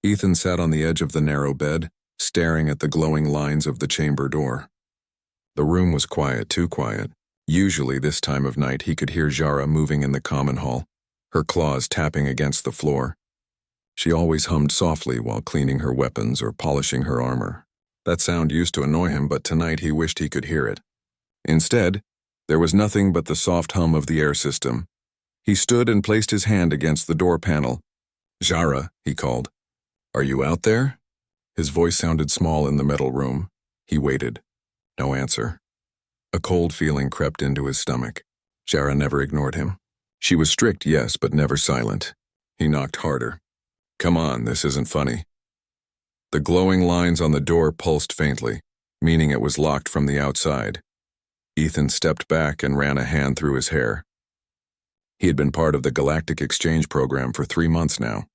Ethan sat on the edge of the narrow bed, staring at the glowing lines of the chamber door. The room was quiet, too quiet. Usually this time of night he could hear Jara moving in the common hall, her claws tapping against the floor. She always hummed softly while cleaning her weapons or polishing her armor. That sound used to annoy him, but tonight he wished he could hear it. Instead, there was nothing but the soft hum of the air system. He stood and placed his hand against the door panel. "Jara," he called. "Are you out there?" His voice sounded small in the metal room. He waited. No answer. A cold feeling crept into his stomach. Jara never ignored him. She was strict, yes, but never silent. He knocked harder. "Come on, this isn't funny." The glowing lines on the door pulsed faintly, meaning it was locked from the outside. Ethan stepped back and ran a hand through his hair. He had been part of the Galactic Exchange program for 3 months now,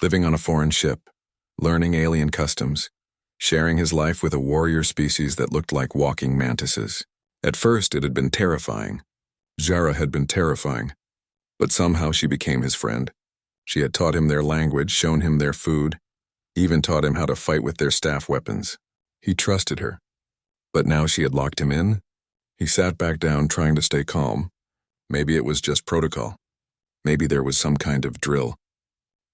living on a foreign ship, learning alien customs, sharing his life with a warrior species that looked like walking mantises. At first, it had been terrifying. Jara had been terrifying, but somehow she became his friend. She had taught him their language, shown him their food, even taught him how to fight with their staff weapons. He trusted her. But now she had locked him in. He sat back down, trying to stay calm. Maybe it was just protocol. Maybe there was some kind of drill.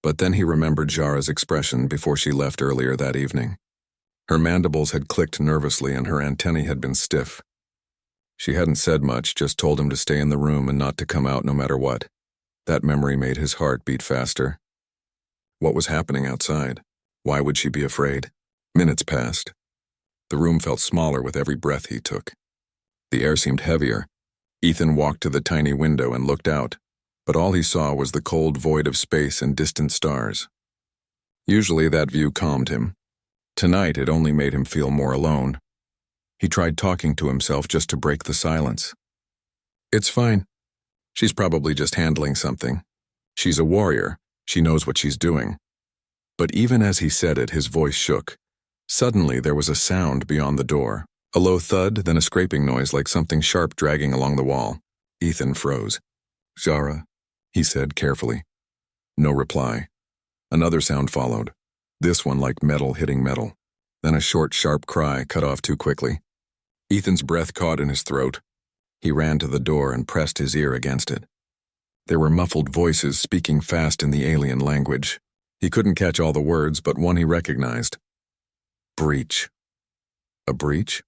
But then he remembered Jara's expression before she left earlier that evening. Her mandibles had clicked nervously and her antennae had been stiff. She hadn't said much, just told him to stay in the room and not to come out no matter what. That memory made his heart beat faster. What was happening outside? Why would she be afraid? Minutes passed. The room felt smaller with every breath he took. The air seemed heavier. Ethan walked to the tiny window and looked out, but all he saw was the cold void of space and distant stars. Usually that view calmed him. Tonight it only made him feel more alone. He tried talking to himself just to break the silence. "It's fine. She's probably just handling something. She's a warrior. She knows what she's doing." But even as he said it, his voice shook. Suddenly there was a sound beyond the door. A low thud, then a scraping noise like something sharp dragging along the wall. Ethan froze. "Jara," he said carefully. No reply. Another sound followed, this one like metal hitting metal. Then a short, sharp cry cut off too quickly. Ethan's breath caught in his throat. He ran to the door and pressed his ear against it. There were muffled voices speaking fast in the alien language. He couldn't catch all the words, but one he recognized. "Breach." A breach?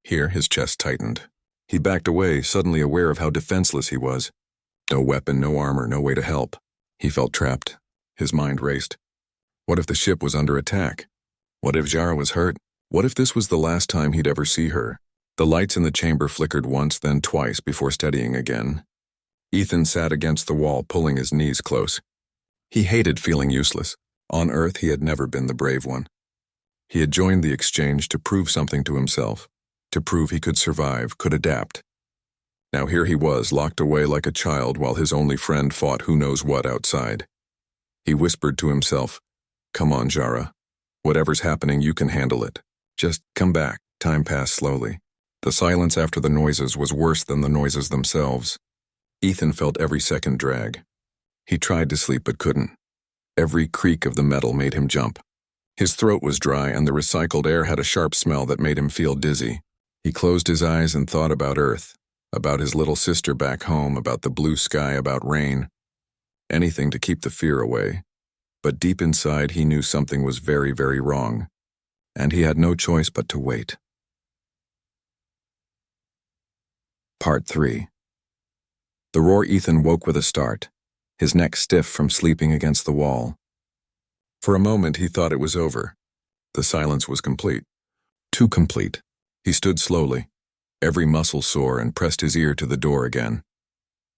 Here his chest tightened. He backed away, suddenly aware of how defenseless he was. No weapon, no armor, no way to help. He felt trapped. His mind raced. What if the ship was under attack? What if Jara was hurt? What if this was the last time he'd ever see her? The lights in the chamber flickered once, then twice before steadying again. Ethan sat against the wall, pulling his knees close. He hated feeling useless. On Earth, he had never been the brave one. He had joined the exchange to prove something to himself, to prove he could survive, could adapt. Now here he was, locked away like a child while his only friend fought who knows what outside. He whispered to himself, "Come on, Jara. Whatever's happening, you can handle it. Just come back." Time passed slowly. The silence after the noises was worse than the noises themselves. Ethan felt every second drag. He tried to sleep but couldn't. Every creak of the metal made him jump. His throat was dry and the recycled air had a sharp smell that made him feel dizzy. He closed his eyes and thought about Earth, about his little sister back home, about the blue sky, about rain. Anything to keep the fear away. But deep inside he knew something was very, very wrong, and he had no choice but to wait. Part 3. The roar. Ethan woke with a start, his neck stiff from sleeping against the wall. For a moment he thought it was over. The silence was complete. Too complete. He stood slowly, every muscle sore, and pressed his ear to the door again.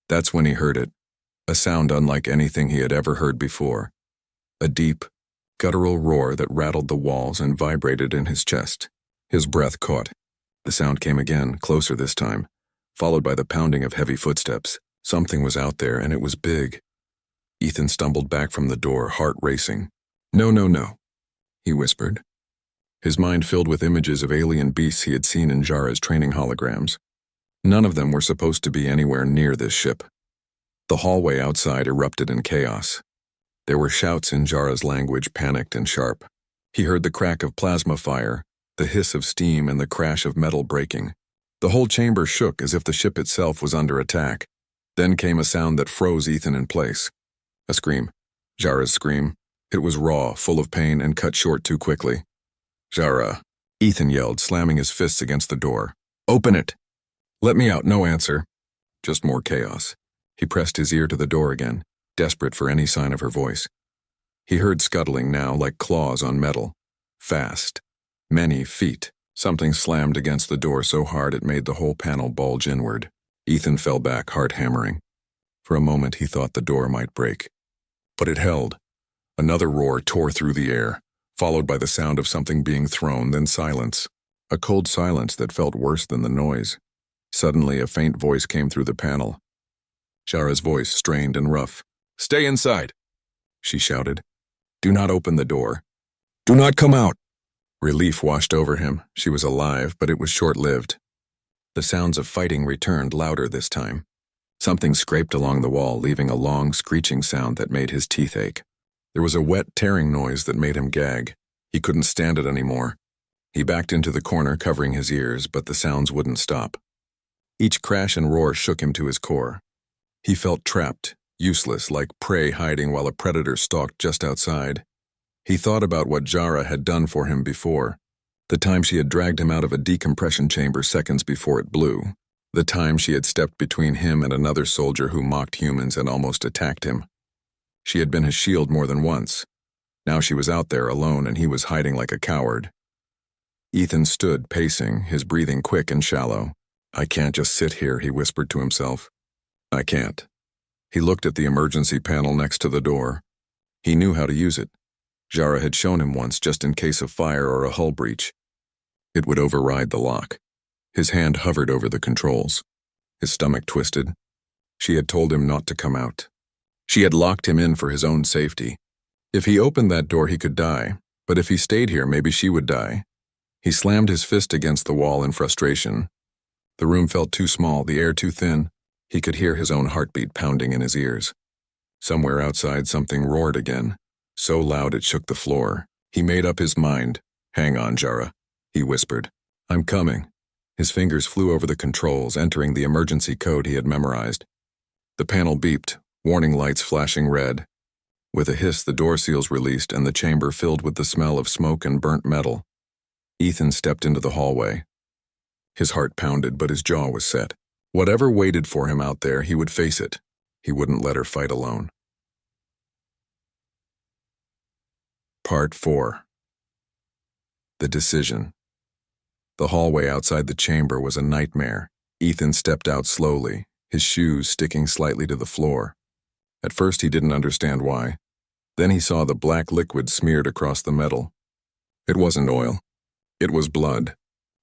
That's when he heard it, a sound unlike anything he had ever heard before. A deep, guttural roar that rattled the walls and vibrated in his chest. His breath caught. The sound came again, closer this time, followed by the pounding of heavy footsteps. Something was out there, and it was big. Ethan stumbled back from the door, heart racing. "No, no, no," he whispered. His mind filled with images of alien beasts he had seen in Jara's training holograms. None of them were supposed to be anywhere near this ship. The hallway outside erupted in chaos. There were shouts in Jara's language, panicked and sharp. He heard the crack of plasma fire, the hiss of steam, and the crash of metal breaking. The whole chamber shook as if the ship itself was under attack. Then came a sound that froze Ethan in place. A scream. Jara's scream. It was raw, full of pain, and cut short too quickly. "Jara," Ethan yelled, slamming his fists against the door. "Open it!" "Let me out." No answer. Just more chaos. He pressed his ear to the door again, desperate for any sign of her voice. He heard scuttling now, like claws on metal. Fast. Many feet. Something slammed against the door so hard it made the whole panel bulge inward. Ethan fell back, heart hammering. For a moment he thought the door might break. But it held. Another roar tore through the air, followed by the sound of something being thrown, then silence. A cold silence that felt worse than the noise. Suddenly a faint voice came through the panel. Jara's voice, strained and rough. "Stay inside," she shouted. "Do not open the door. Do not come out." Relief washed over him. She was alive, but it was short-lived. The sounds of fighting returned, louder this time. Something scraped along the wall, leaving a long, screeching sound that made his teeth ache. There was a wet, tearing noise that made him gag. He couldn't stand it anymore. He backed into the corner, covering his ears, but the sounds wouldn't stop. Each crash and roar shook him to his core. He felt trapped, useless, like prey hiding while a predator stalked just outside. He thought about what Jara had done for him before. The time she had dragged him out of a decompression chamber seconds before it blew. The time she had stepped between him and another soldier who mocked humans and almost attacked him. She had been his shield more than once. Now she was out there alone and he was hiding like a coward. Ethan stood, pacing, his breathing quick and shallow. "I can't just sit here," he whispered to himself. "I can't." He looked at the emergency panel next to the door. He knew how to use it. Jara had shown him once, just in case of fire or a hull breach. It would override the lock. His hand hovered over the controls. His stomach twisted. She had told him not to come out. She had locked him in for his own safety. If he opened that door, he could die, but if he stayed here, maybe she would die. He slammed his fist against the wall in frustration. The room felt too small, the air too thin. He could hear his own heartbeat pounding in his ears. Somewhere outside, something roared again, so loud it shook the floor. He made up his mind. "Hang on, Jara," he whispered. "I'm coming." His fingers flew over the controls, entering the emergency code he had memorized. The panel beeped, warning lights flashing red. With a hiss, the door seals released and the chamber filled with the smell of smoke and burnt metal. Ethan stepped into the hallway. His heart pounded, but his jaw was set. Whatever waited for him out there, he would face it. He wouldn't let her fight alone. Part 4. The decision. The hallway outside the chamber was a nightmare. Ethan stepped out slowly, his shoes sticking slightly to the floor. At first he didn't understand why. Then he saw the black liquid smeared across the metal. It wasn't oil. It was blood.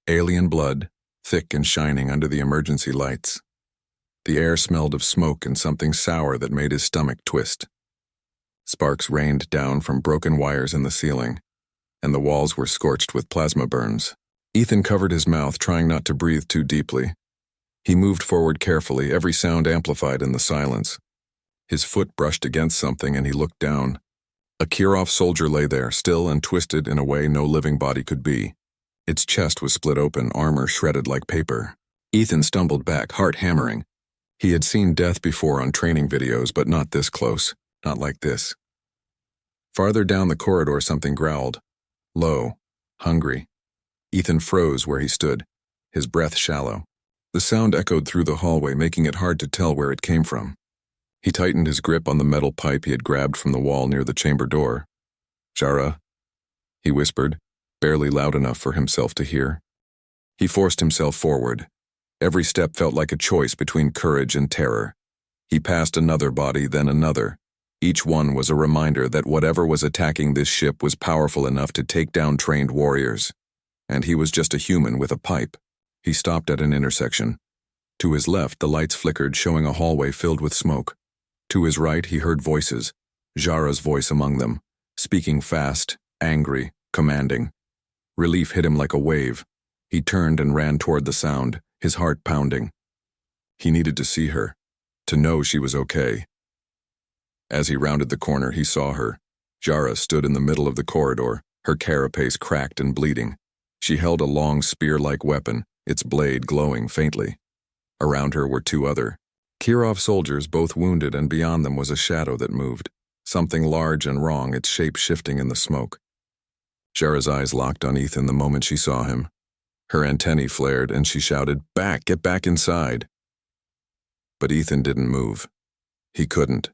Alien blood, thick and shining under the emergency lights. The air smelled of smoke and something sour that made his stomach twist. Sparks rained down from broken wires in the ceiling, and the walls were scorched with plasma burns. Ethan covered his mouth, trying not to breathe too deeply. He moved forward carefully, every sound amplified in the silence. His foot brushed against something and he looked down. A Kirov soldier lay there, still and twisted in a way no living body could be. Its chest was split open, armor shredded like paper. Ethan stumbled back, heart hammering. He had seen death before on training videos, but not this close, not like this. Farther down the corridor, something growled. Low, hungry. Ethan froze where he stood, his breath shallow. The sound echoed through the hallway, making it hard to tell where it came from. He tightened his grip on the metal pipe he had grabbed from the wall near the chamber door. "Jara," he whispered, barely loud enough for himself to hear. He forced himself forward. Every step felt like a choice between courage and terror. He passed another body, then another. Each one was a reminder that whatever was attacking this ship was powerful enough to take down trained warriors. And he was just a human with a pipe. He stopped at an intersection. To his left, the lights flickered, showing a hallway filled with smoke. To his right, he heard voices, Jara's voice among them, speaking fast, angry, commanding. Relief hit him like a wave. He turned and ran toward the sound, his heart pounding. He needed to see her, to know she was okay. As he rounded the corner, he saw her. Jara stood in the middle of the corridor, her carapace cracked and bleeding. She held a long spear-like weapon, its blade glowing faintly. Around her were two other Kirov soldiers, both wounded, and beyond them was a shadow that moved, something large and wrong, its shape shifting in the smoke. Jara's eyes locked on Ethan the moment she saw him. Her antennae flared, and she shouted, "Back! Get back inside!" But Ethan didn't move. He couldn't.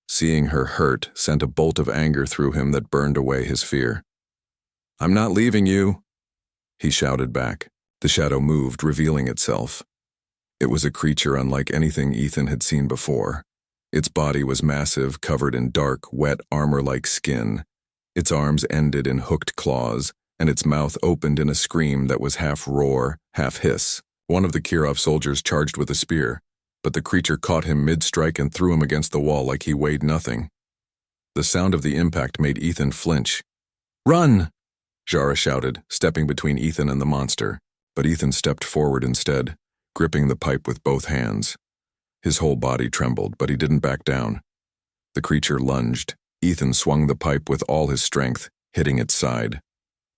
Seeing her hurt sent a bolt of anger through him that burned away his fear. "I'm not leaving you," he shouted back. The shadow moved, revealing itself. It was a creature unlike anything Ethan had seen before. Its body was massive, covered in dark, wet armor-like skin. Its arms ended in hooked claws, and its mouth opened in a scream that was half roar, half hiss. One of the Kirov soldiers charged with a spear, but the creature caught him mid-strike and threw him against the wall like he weighed nothing. The sound of the impact made Ethan flinch. "Run!" Jara shouted, stepping between Ethan and the monster, but Ethan stepped forward instead, gripping the pipe with both hands. His whole body trembled, but he didn't back down. The creature lunged. Ethan swung the pipe with all his strength, hitting its side.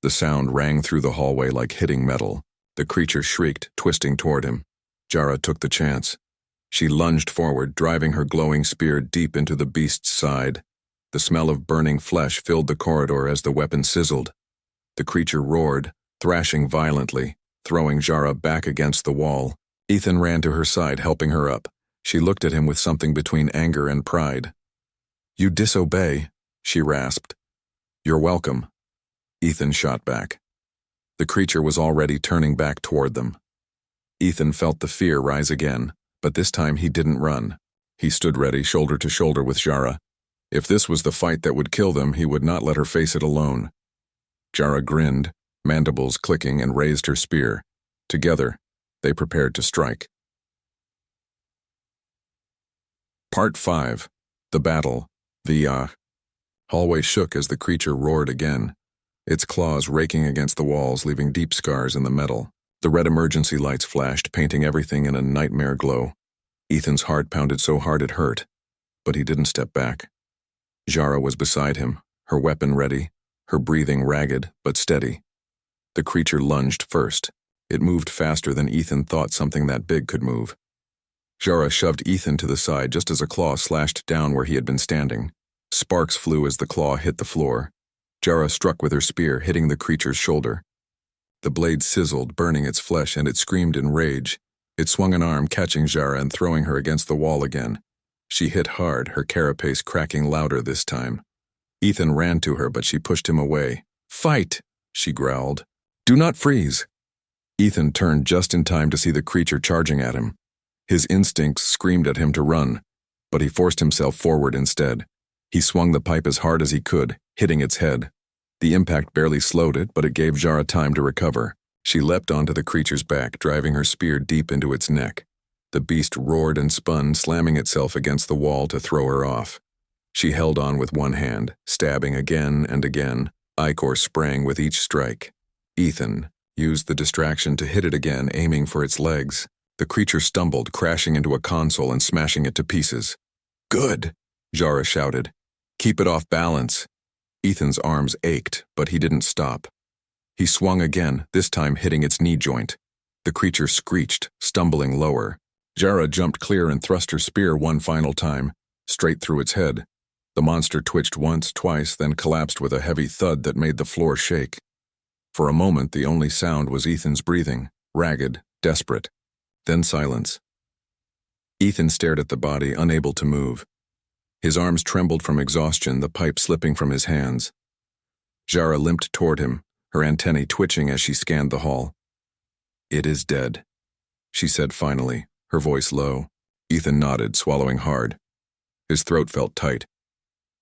The sound rang through the hallway like hitting metal. The creature shrieked, twisting toward him. Jara took the chance. She lunged forward, driving her glowing spear deep into the beast's side. The smell of burning flesh filled the corridor as the weapon sizzled. The creature roared, thrashing violently, throwing Jara back against the wall. Ethan ran to her side, helping her up. She looked at him with something between anger and pride. "You disobey," she rasped. "You're welcome." Ethan shot back. The creature was already turning back toward them. Ethan felt the fear rise again, but this time he didn't run. He stood ready, shoulder to shoulder with Jara. If this was the fight that would kill them, he would not let her face it alone. Jara grinned, mandibles clicking, and raised her spear. Together, they prepared to strike. Part 5. The Battle. The hallway shook as the creature roared again, its claws raking against the walls, leaving deep scars in the metal. The red emergency lights flashed, painting everything in a nightmare glow. Ethan's heart pounded so hard it hurt, but he didn't step back. Jara was beside him, her weapon ready, her breathing ragged but steady. The creature lunged first. It moved faster than Ethan thought something that big could move. Jara shoved Ethan to the side just as a claw slashed down where he had been standing. Sparks flew as the claw hit the floor. Jara struck with her spear, hitting the creature's shoulder. The blade sizzled, burning its flesh, and it screamed in rage. It swung an arm, catching Jara and throwing her against the wall again. She hit hard, her carapace cracking louder this time. Ethan ran to her, but she pushed him away. "Fight!" she growled. "Do not freeze!" Ethan turned just in time to see the creature charging at him. His instincts screamed at him to run, but he forced himself forward instead. He swung the pipe as hard as he could, hitting its head. The impact barely slowed it, but it gave Jara time to recover. She leapt onto the creature's back, driving her spear deep into its neck. The beast roared and spun, slamming itself against the wall to throw her off. She held on with one hand, stabbing again and again. Ichor sprang with each strike. Ethan used the distraction to hit it again, aiming for its legs. The creature stumbled, crashing into a console and smashing it to pieces. "Good," Jara shouted. "Keep it off balance." Ethan's arms ached, but he didn't stop. He swung again, this time hitting its knee joint. The creature screeched, stumbling lower. Jara jumped clear and thrust her spear one final time, straight through its head. The monster twitched once, twice, then collapsed with a heavy thud that made the floor shake. For a moment, the only sound was Ethan's breathing, ragged, desperate. Then silence. Ethan stared at the body, unable to move. His arms trembled from exhaustion, the pipe slipping from his hands. Jara limped toward him, her antennae twitching as she scanned the hall. "It is dead," she said finally, her voice low. Ethan nodded, swallowing hard. His throat felt tight.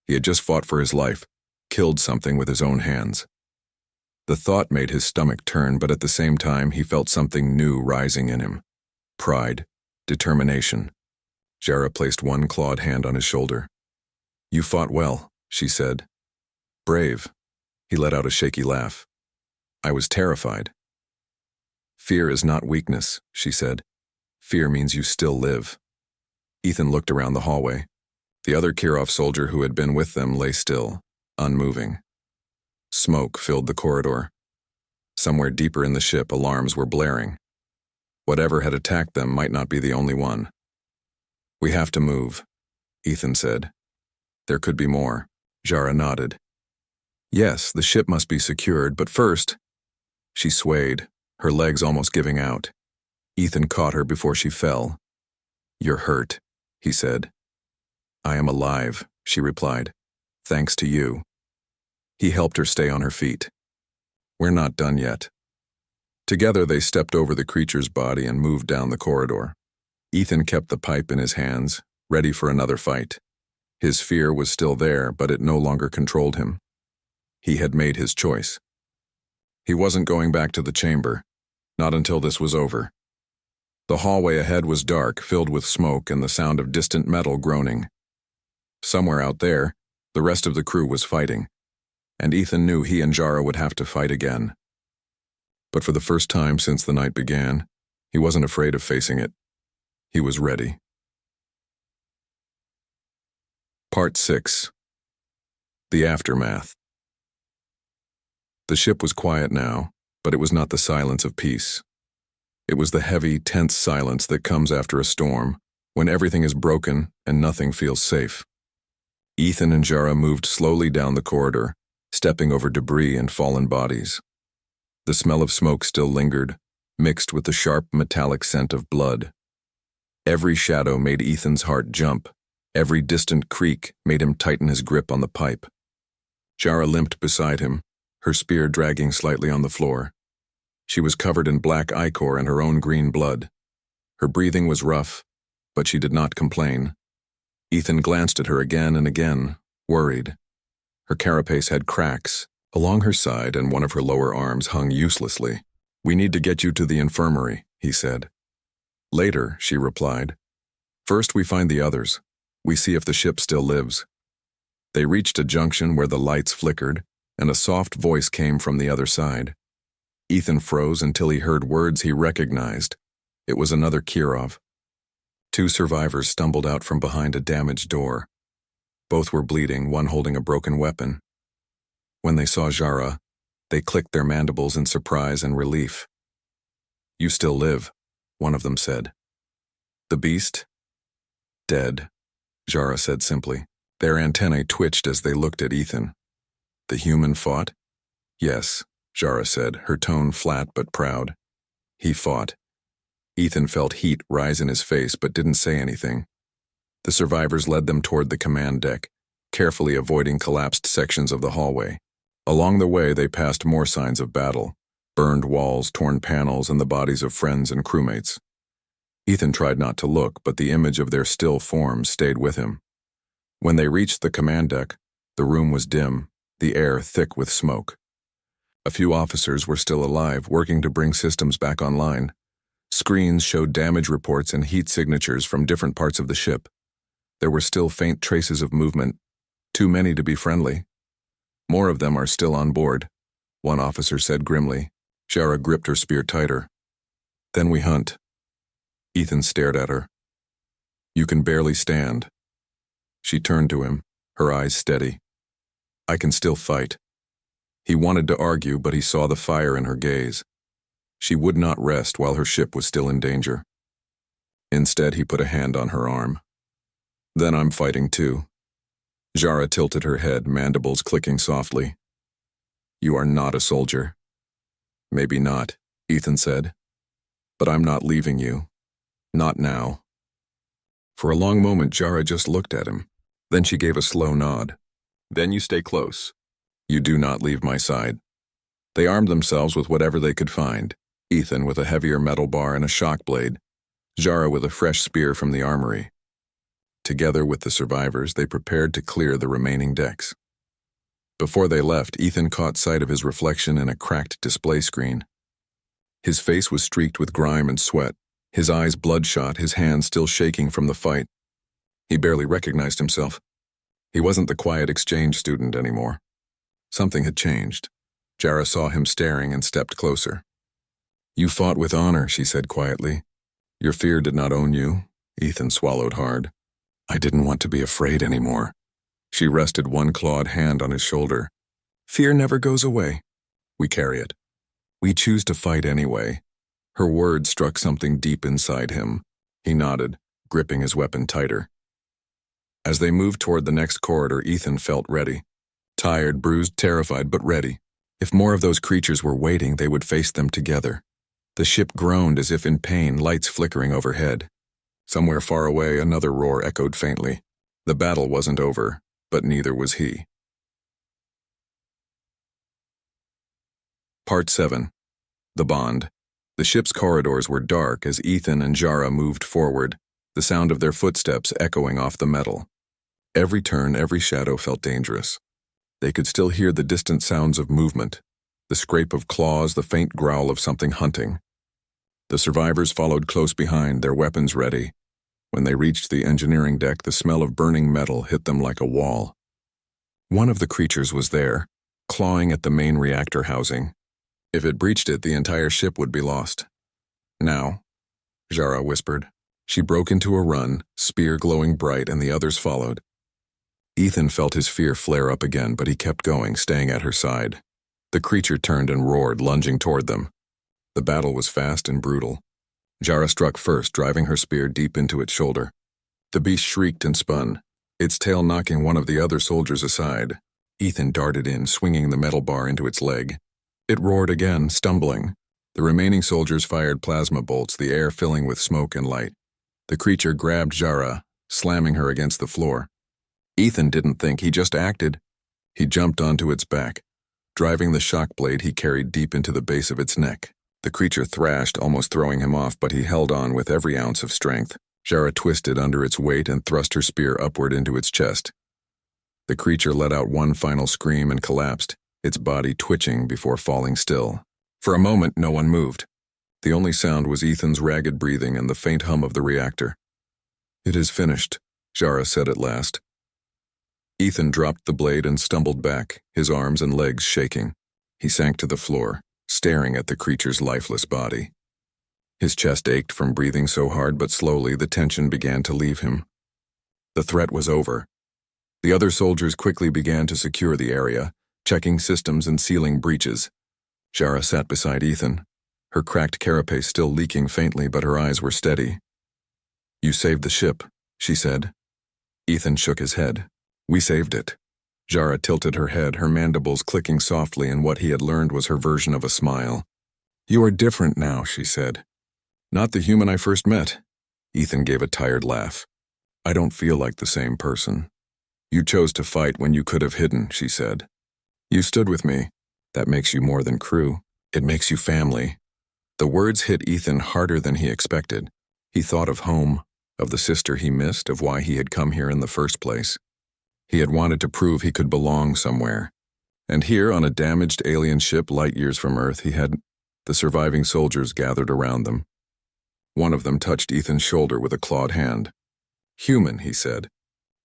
He had just fought for his life, killed something with his own hands. The thought made his stomach turn, but at the same time he felt something new rising in him. Pride, determination. Jara placed one clawed hand on his shoulder. "You fought well," she said. "Brave." He let out a shaky laugh. "I was terrified." "Fear is not weakness," she said. "Fear means you still live." Ethan looked around the hallway. The other Kirov soldier who had been with them lay still, unmoving. Smoke filled the corridor. Somewhere deeper in the ship, alarms were blaring. Whatever had attacked them might not be the only one. "We have to move," Ethan said. "There could be more." Jara nodded. "Yes, the ship must be secured, but first—" She swayed, her legs almost giving out. Ethan caught her before she fell. "You're hurt," he said. "I am alive," she replied. "Thanks to you." He helped her stay on her feet. "We're not done yet." Together they stepped over the creature's body and moved down the corridor. Ethan kept the pipe in his hands, ready for another fight. His fear was still there, but it no longer controlled him. He had made his choice. He wasn't going back to the chamber, not until this was over. The hallway ahead was dark, filled with smoke and the sound of distant metal groaning. Somewhere out there, the rest of the crew was fighting, and Ethan knew he and Jara would have to fight again. But for the first time since the night began, he wasn't afraid of facing it. He was ready. Part 6. The Aftermath. The ship was quiet now, but it was not the silence of peace. It was the heavy, tense silence that comes after a storm, when everything is broken and nothing feels safe. Ethan and Jara moved slowly down the corridor, stepping over debris and fallen bodies. The smell of smoke still lingered, mixed with the sharp metallic scent of blood. Every shadow made Ethan's heart jump. Every distant creak made him tighten his grip on the pipe. Jara limped beside him, her spear dragging slightly on the floor. She was covered in black ichor and her own green blood. Her breathing was rough, but she did not complain. Ethan glanced at her again and again, worried. Her carapace had cracks. Along her side and one of her lower arms hung uselessly. "We need to get you to the infirmary," he said. "Later," she replied. "First we find the others. We see if the ship still lives." They reached a junction where the lights flickered, and a soft voice came from the other side. Ethan froze until he heard words he recognized. It was another Kirov. Two survivors stumbled out from behind a damaged door. Both were bleeding, one holding a broken weapon. When they saw Jara, they clicked their mandibles in surprise and relief. "You still live," one of them said. "The beast?" "Dead," Jara said simply. Their antennae twitched as they looked at Ethan. "The human fought?" "Yes," Jara said, her tone flat but proud. "He fought." Ethan felt heat rise in his face but didn't say anything. The survivors led them toward the command deck, carefully avoiding collapsed sections of the hallway. Along the way, they passed more signs of battle: burned walls, torn panels, and the bodies of friends and crewmates. Ethan tried not to look, but the image of their still forms stayed with him. When they reached the command deck, the room was dim, the air thick with smoke. A few officers were still alive, working to bring systems back online. Screens showed damage reports and heat signatures from different parts of the ship. There were still faint traces of movement, too many to be friendly. "More of them are still on board," one officer said grimly. Jara gripped her spear tighter. "Then we hunt." Ethan stared at her. "You can barely stand." She turned to him, her eyes steady. "I can still fight." He wanted to argue, but he saw the fire in her gaze. She would not rest while her ship was still in danger. Instead, he put a hand on her arm. "Then I'm fighting too." Jara tilted her head, mandibles clicking softly. "You are not a soldier." "Maybe not," Ethan said. "But I'm not leaving you. Not now." For a long moment, Jara just looked at him. Then she gave a slow nod. "Then you stay close. You do not leave my side." They armed themselves with whatever they could find, Ethan with a heavier metal bar and a shock blade, Jara with a fresh spear from the armory. Together with the survivors, they prepared to clear the remaining decks. Before they left, Ethan caught sight of his reflection in a cracked display screen. His face was streaked with grime and sweat, his eyes bloodshot, his hands still shaking from the fight. He barely recognized himself. He wasn't the quiet exchange student anymore. Something had changed. Jara saw him staring and stepped closer. "You fought with honor," she said quietly. "Your fear did not own you." Ethan swallowed hard. I didn't want to be afraid anymore. She rested one clawed hand on his shoulder. Fear never goes away. We carry it. We choose to fight anyway. Her words struck something deep inside him. He nodded, gripping his weapon tighter. As they moved toward the next corridor, Ethan felt ready. Tired, bruised, terrified, but ready. If more of those creatures were waiting, they would face them together. The ship groaned as if in pain, lights flickering overhead. Somewhere far away, another roar echoed faintly. The battle wasn't over, but neither was he. Part 7. The Bond. The ship's corridors were dark as Ethan and Jara moved forward, the sound of their footsteps echoing off the metal. Every turn, every shadow felt dangerous. They could still hear the distant sounds of movement, the scrape of claws, the faint growl of something hunting. The survivors followed close behind, their weapons ready. When they reached the engineering deck, the smell of burning metal hit them like a wall. One of the creatures was there, clawing at the main reactor housing. If it breached it, the entire ship would be lost. Now, Jara whispered. She broke into a run, spear glowing bright, and the others followed. Ethan felt his fear flare up again, but he kept going, staying at her side. The creature turned and roared, lunging toward them. The battle was fast and brutal. Jara struck first, driving her spear deep into its shoulder. The beast shrieked and spun, its tail knocking one of the other soldiers aside. Ethan darted in, swinging the metal bar into its leg. It roared again, stumbling. The remaining soldiers fired plasma bolts, the air filling with smoke and light. The creature grabbed Jara, slamming her against the floor. Ethan didn't think, he just acted. He jumped onto its back, driving the shock blade he carried deep into the base of its neck. The creature thrashed, almost throwing him off, but he held on with every ounce of strength. Jara twisted under its weight and thrust her spear upward into its chest. The creature let out one final scream and collapsed, its body twitching before falling still. For a moment, no one moved. The only sound was Ethan's ragged breathing and the faint hum of the reactor. It is finished, Jara said at last. Ethan dropped the blade and stumbled back, his arms and legs shaking. He sank to the floor, staring at the creature's lifeless body. His chest ached from breathing so hard, but slowly the tension began to leave him. The threat was over. The other soldiers quickly began to secure the area, checking systems and sealing breaches. Jara sat beside Ethan, her cracked carapace still leaking faintly, but her eyes were steady. You saved the ship, she said. Ethan shook his head. We saved it. Jara tilted her head, her mandibles clicking softly, and what he had learned was her version of a smile. You are different now, she said. Not the human I first met. Ethan gave a tired laugh. I don't feel like the same person. You chose to fight when you could have hidden, she said. You stood with me. That makes you more than crew. It makes you family. The words hit Ethan harder than he expected. He thought of home, of the sister he missed, of why he had come here in the first place. He had wanted to prove he could belong somewhere. And here, on a damaged alien ship light years from Earth, he had the surviving soldiers gathered around them. One of them touched Ethan's shoulder with a clawed hand. Human, he said.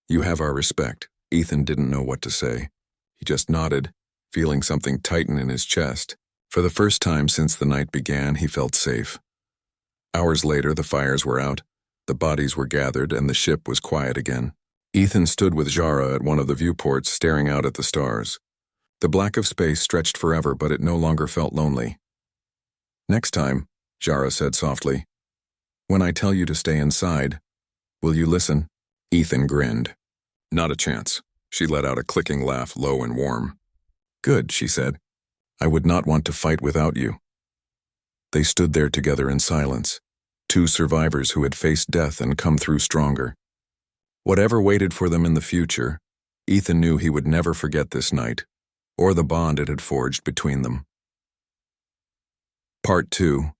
You have our respect. Ethan didn't know what to say. He just nodded, feeling something tighten in his chest. For the first time since the night began, he felt safe. Hours later, the fires were out, the bodies were gathered, and the ship was quiet again. Ethan stood with Jara at one of the viewports, staring out at the stars. The black of space stretched forever, but it no longer felt lonely. Next time, Jara said softly, when I tell you to stay inside, will you listen? Ethan grinned. Not a chance. She let out a clicking laugh, low and warm. Good, she said. I would not want to fight without you. They stood there together in silence, two survivors who had faced death and come through stronger. Whatever waited for them in the future, Ethan knew he would never forget this night, or the bond it had forged between them. Part 2.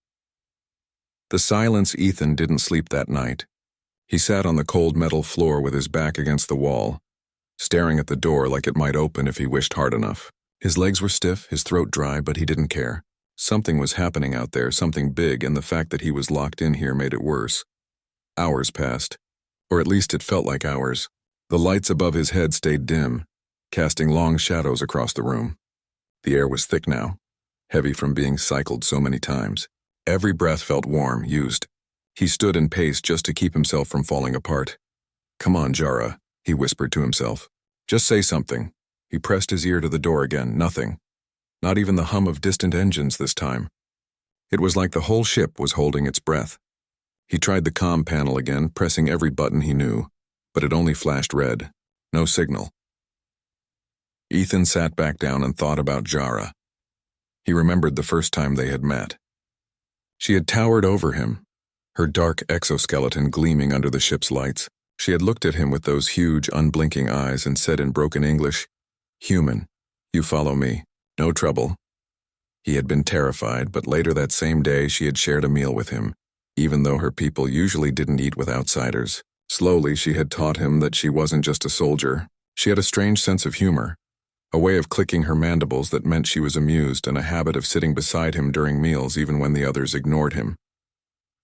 The silence. Ethan didn't sleep that night. He sat on the cold metal floor with his back against the wall, staring at the door like it might open if he wished hard enough. His legs were stiff, his throat dry, but he didn't care. Something was happening out there, something big, and the fact that he was locked in here made it worse. Hours passed, or at least it felt like hours. The lights above his head stayed dim, casting long shadows across the room. The air was thick now, heavy from being cycled so many times. Every breath felt warm, used. He stood and paced just to keep himself from falling apart. "Come on, Jara," he whispered to himself. "Just say something." He pressed his ear to the door again. Nothing. Not even the hum of distant engines this time. It was like the whole ship was holding its breath. He tried the comm panel again, pressing every button he knew, but it only flashed red. No signal. Ethan sat back down and thought about Jara. He remembered the first time they had met. She had towered over him, her dark exoskeleton gleaming under the ship's lights. She had looked at him with those huge, unblinking eyes and said in broken English, "Human, you follow me. No trouble." He had been terrified, but later that same day she had shared a meal with him, even though her people usually didn't eat with outsiders. Slowly she had taught him that she wasn't just a soldier. She had a strange sense of humor, a way of clicking her mandibles that meant she was amused, and a habit of sitting beside him during meals even when the others ignored him.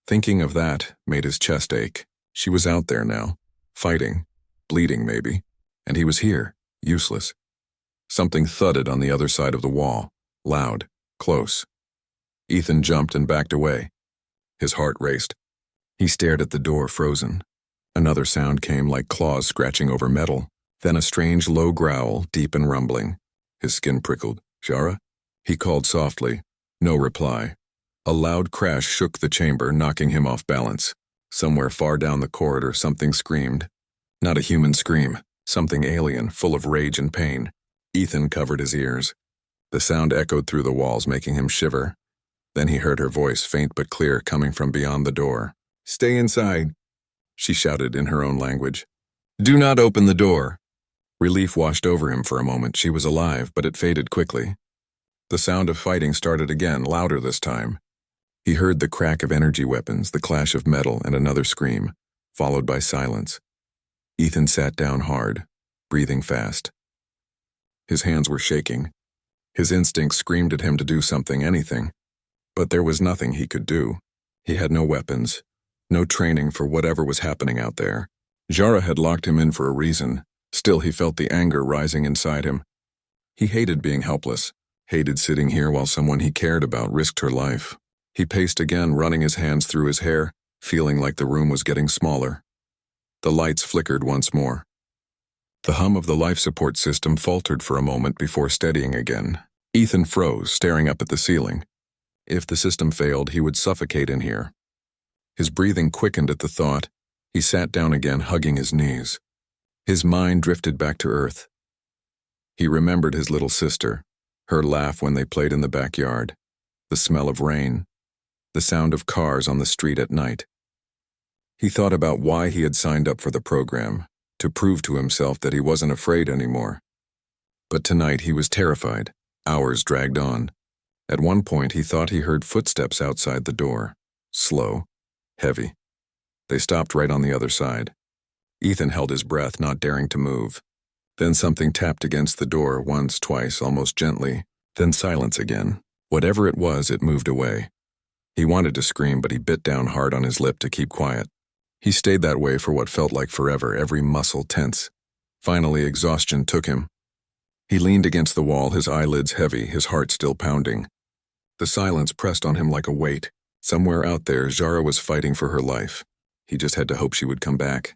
Thinking of that made his chest ache. She was out there now, fighting, bleeding maybe, and he was here, useless. Something thudded on the other side of the wall, loud, close. Ethan jumped and backed away. His heart raced. He stared at the door, frozen. Another sound came like claws scratching over metal, then a strange low growl, deep and rumbling. His skin prickled. "Jara?" He called softly. No reply. A loud crash shook the chamber, knocking him off balance. Somewhere far down the corridor, something screamed. Not a human scream, something alien, full of rage and pain. Ethan covered his ears. The sound echoed through the walls, making him shiver. Then he heard her voice, faint but clear, coming from beyond the door. "Stay inside," she shouted in her own language. "Do not open the door." Relief washed over him for a moment. She was alive, but it faded quickly. The sound of fighting started again, louder this time. He heard the crack of energy weapons, the clash of metal, and another scream, followed by silence. Ethan sat down hard, breathing fast. His hands were shaking. His instincts screamed at him to do something, anything. But there was nothing he could do. He had no weapons, no training for whatever was happening out there. Jara had locked him in for a reason. Still, he felt the anger rising inside him. He hated being helpless, hated sitting here while someone he cared about risked her life. He paced again, running his hands through his hair, feeling like the room was getting smaller. The lights flickered once more. The hum of the life support system faltered for a moment before steadying again. Ethan froze, staring up at the ceiling. If the system failed, he would suffocate in here. His breathing quickened at the thought. He sat down again, hugging his knees. His mind drifted back to Earth. He remembered his little sister, her laugh when they played in the backyard, the smell of rain, the sound of cars on the street at night. He thought about why he had signed up for the program, to prove to himself that he wasn't afraid anymore. But tonight he was terrified. Hours dragged on. At one point he thought he heard footsteps outside the door. Slow, heavy. They stopped right on the other side. Ethan held his breath, not daring to move. Then something tapped against the door once, twice, almost gently. Then silence again. Whatever it was, it moved away. He wanted to scream, but he bit down hard on his lip to keep quiet. He stayed that way for what felt like forever, every muscle tense. Finally, exhaustion took him. He leaned against the wall, his eyelids heavy, his heart still pounding. The silence pressed on him like a weight. Somewhere out there, Jara was fighting for her life. He just had to hope she would come back.